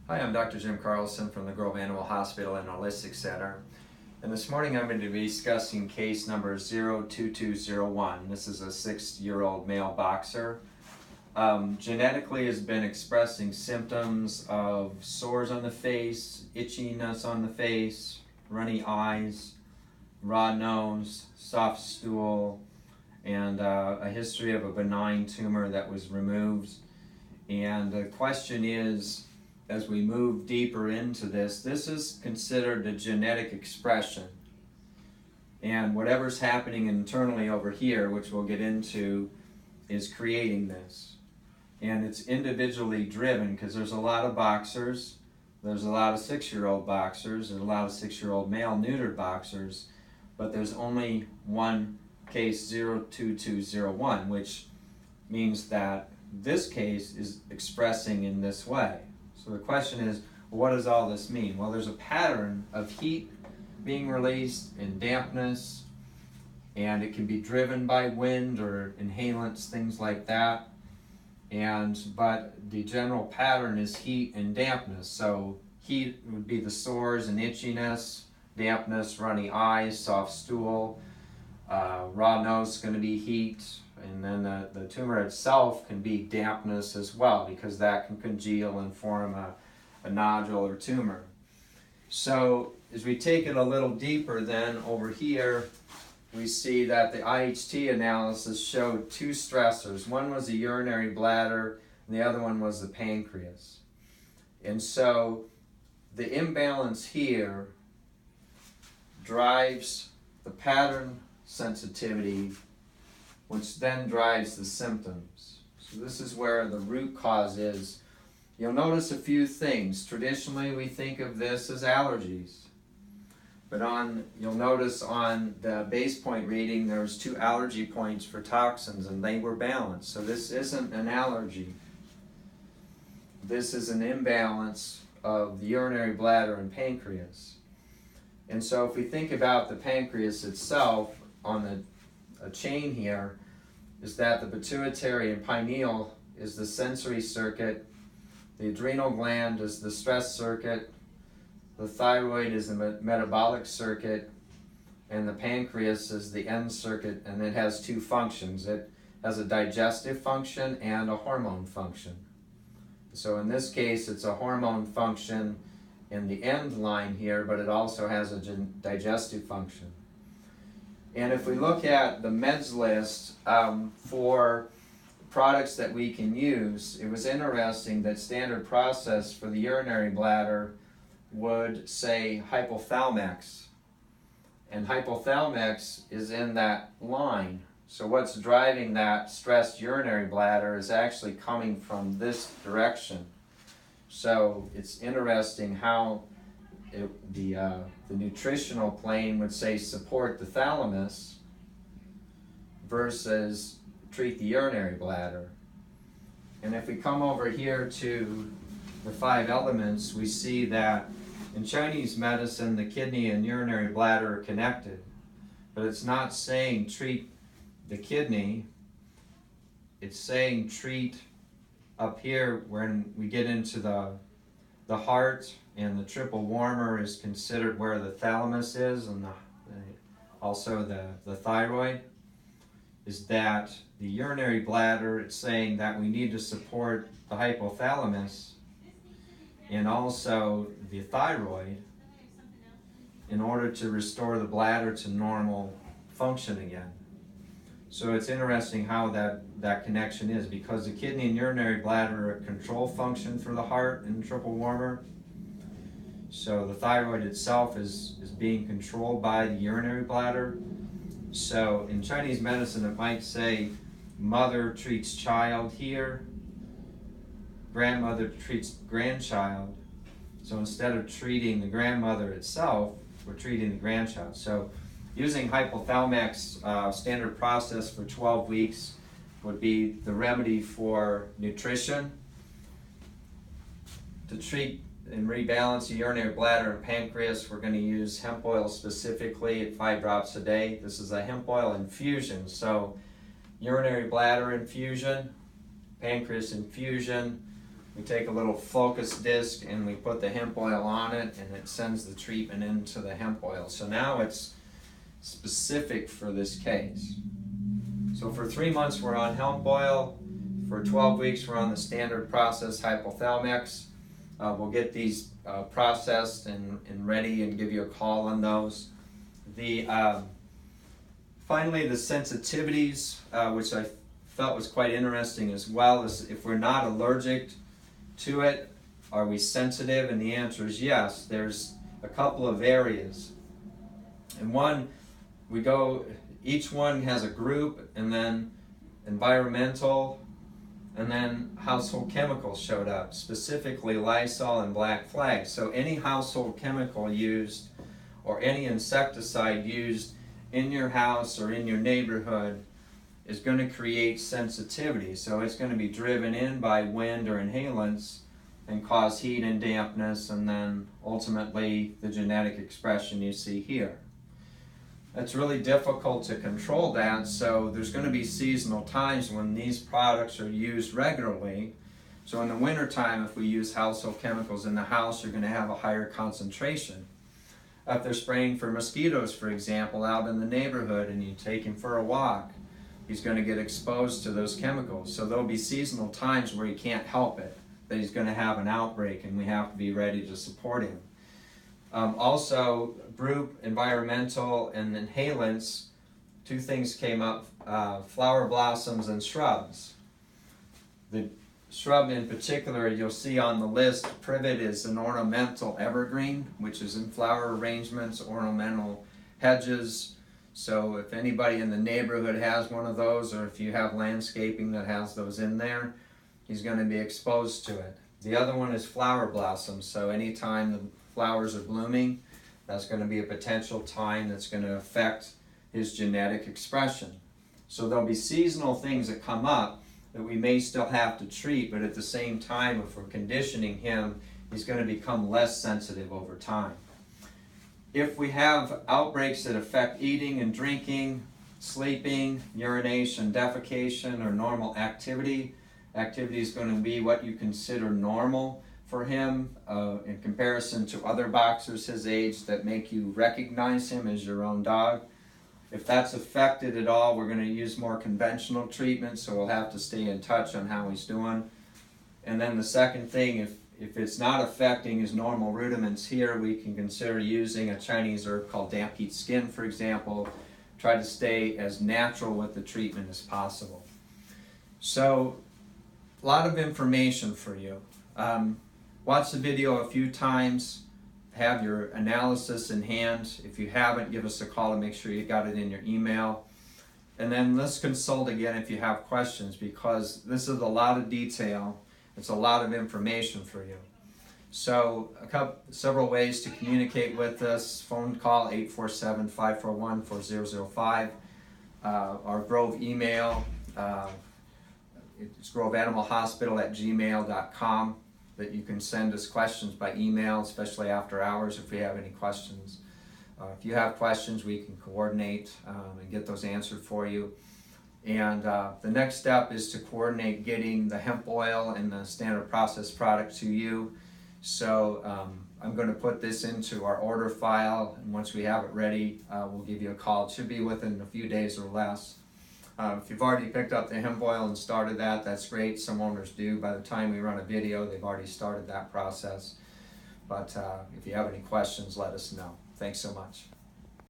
Hi, I'm Dr. Jim Carlson from the Grove Animal Hospital and Holistic Center. And this morning I'm going to be discussing case number 02201. This is a 6-year-old male boxer. Genetically has been expressing symptoms of sores on the face, itchiness on the face, runny eyes, raw nose, soft stool, and a history of a benign tumor that was removed. And the question is, as we move deeper into this is considered a genetic expression. And whatever's happening internally over here, which we'll get into, is creating this. And it's individually driven because there's a lot of boxers, there's a lot of 6-year-old boxers, there's a lot of 6-year-old male neutered boxers, but there's only one case 02201, which means that this case is expressing in this way. So the question is, what does all this mean? Well, there's a pattern of heat being released and dampness, and it can be driven by wind or inhalants, things like that. But the general pattern is heat and dampness. So heat would be the sores and itchiness, dampness, runny eyes, soft stool, raw nose is going to be heat, and then the tumor itself can be dampness as well, because that can congeal and form a nodule or tumor. So as we take it a little deeper then, over here we see that the IHT analysis showed two stressors. One was the urinary bladder and the other one was the pancreas. And so the imbalance here drives the pattern sensitivity, which then drives the symptoms. So this is where the root cause is. You'll notice a few things. Traditionally, we think of this as allergies. But you'll notice on the base point reading, there was 2 allergy points for toxins, and they were balanced. So this isn't an allergy. This is an imbalance of the urinary bladder and pancreas. And so if we think about the pancreas itself, on a chain here, is that the pituitary and pineal is the sensory circuit, the adrenal gland is the stress circuit, the thyroid is the metabolic circuit, and the pancreas is the end circuit, and it has 2 functions. It has a digestive function and a hormone function. So in this case, it's a hormone function in the end line here, but it also has a digestive function. And if we look at the meds list for products that we can use, it was interesting that standard process for the urinary bladder would say hypothalmex. And hypothalmex is in that line. So what's driving that stressed urinary bladder is actually coming from this direction. So it's interesting how the nutritional plane would say support the thalamus versus treat the urinary bladder. And if we come over here to the 5 elements, we see that in Chinese medicine, the kidney and urinary bladder are connected. But it's not saying treat the kidney, it's saying treat up here when we get into the heart, and the triple warmer is considered where the thalamus is, and also the thyroid, is that the urinary bladder, it's saying that we need to support the hypothalamus and also the thyroid in order to restore the bladder to normal function again. So it's interesting how that connection is, because the kidney and urinary bladder are a control function for the heart and triple warmer. So the thyroid itself is being controlled by the urinary bladder. So in Chinese medicine, it might say mother treats child here, grandmother treats grandchild. So instead of treating the grandmother itself, we're treating the grandchild. So using hypothalmex standard process for 12 weeks would be the remedy for nutrition. To treat and rebalance the urinary bladder and pancreas, we're going to use hemp oil specifically at 5 drops a day. This is a hemp oil infusion. So urinary bladder infusion, pancreas infusion, We take a little focus disc and we put the hemp oil on it, and it sends the treatment into the hemp oil. So now it's specific for this case. So for 3 months we're on hemp oil. For 12 weeks we're on the standard process hypothalamics. We'll get these processed and ready and give you a call on those. Finally, the sensitivities, which I felt was quite interesting as well, is if we're not allergic to it, are we sensitive? And the answer is yes. There's a couple of areas. And one, each one has a group, and then environmental, and then household chemicals showed up, specifically Lysol and Black Flag. So any household chemical used or any insecticide used in your house or in your neighborhood is going to create sensitivity. So it's going to be driven in by wind or inhalants and cause heat and dampness, and then ultimately the genetic expression you see here. It's really difficult to control that, so there's going to be seasonal times when these products are used regularly. So in the wintertime, if we use household chemicals in the house, you're going to have a higher concentration. If they're spraying for mosquitoes, for example, out in the neighborhood, and you take him for a walk, he's going to get exposed to those chemicals. So there'll be seasonal times where he can't help it, that he's going to have an outbreak, and we have to be ready to support him. Also, group, environmental, and inhalants, two things came up, flower blossoms and shrubs. The shrub in particular, you'll see on the list, privet is an ornamental evergreen, which is in flower arrangements, ornamental hedges. So if anybody in the neighborhood has one of those, or if you have landscaping that has those in there, he's going to be exposed to it. The other one is flower blossoms. So anytime the flowers are blooming, that's going to be a potential time that's going to affect his genetic expression. So there'll be seasonal things that come up that we may still have to treat, but at the same time, if we're conditioning him, he's going to become less sensitive over time. If we have outbreaks that affect eating and drinking, sleeping, urination, defecation, or normal activity, activity is going to be what you consider normal for him in comparison to other boxers his age that make you recognize him as your own dog. If that's affected at all, we're going to use more conventional treatment, so we'll have to stay in touch on how he's doing. And then the second thing, if it's not affecting his normal rudiments here, we can consider using a Chinese herb called damp heat skin, for example. Try to stay as natural with the treatment as possible. So, a lot of information for you. Watch the video a few times. Have your analysis in hand. If you haven't, give us a call and make sure you got it in your email. And then let's consult again if you have questions, because this is a lot of detail. It's a lot of information for you. So several ways to communicate with us. Phone call 847-541-4005. Our Grove email, it's groveanimalhospital@gmail.com. that you can send us questions by email, especially after hours if we have any questions. If you have questions, we can coordinate and get those answered for you. And the next step is to coordinate getting the hemp oil and the standard process product to you. So I'm going to put this into our order file, and once we have it ready, we'll give you a call. It should be within a few days or less. If you've already picked up the hemp oil and started that, that's great. Some owners do. By the time we run a video, they've already started that process. But if you have any questions, let us know. Thanks so much.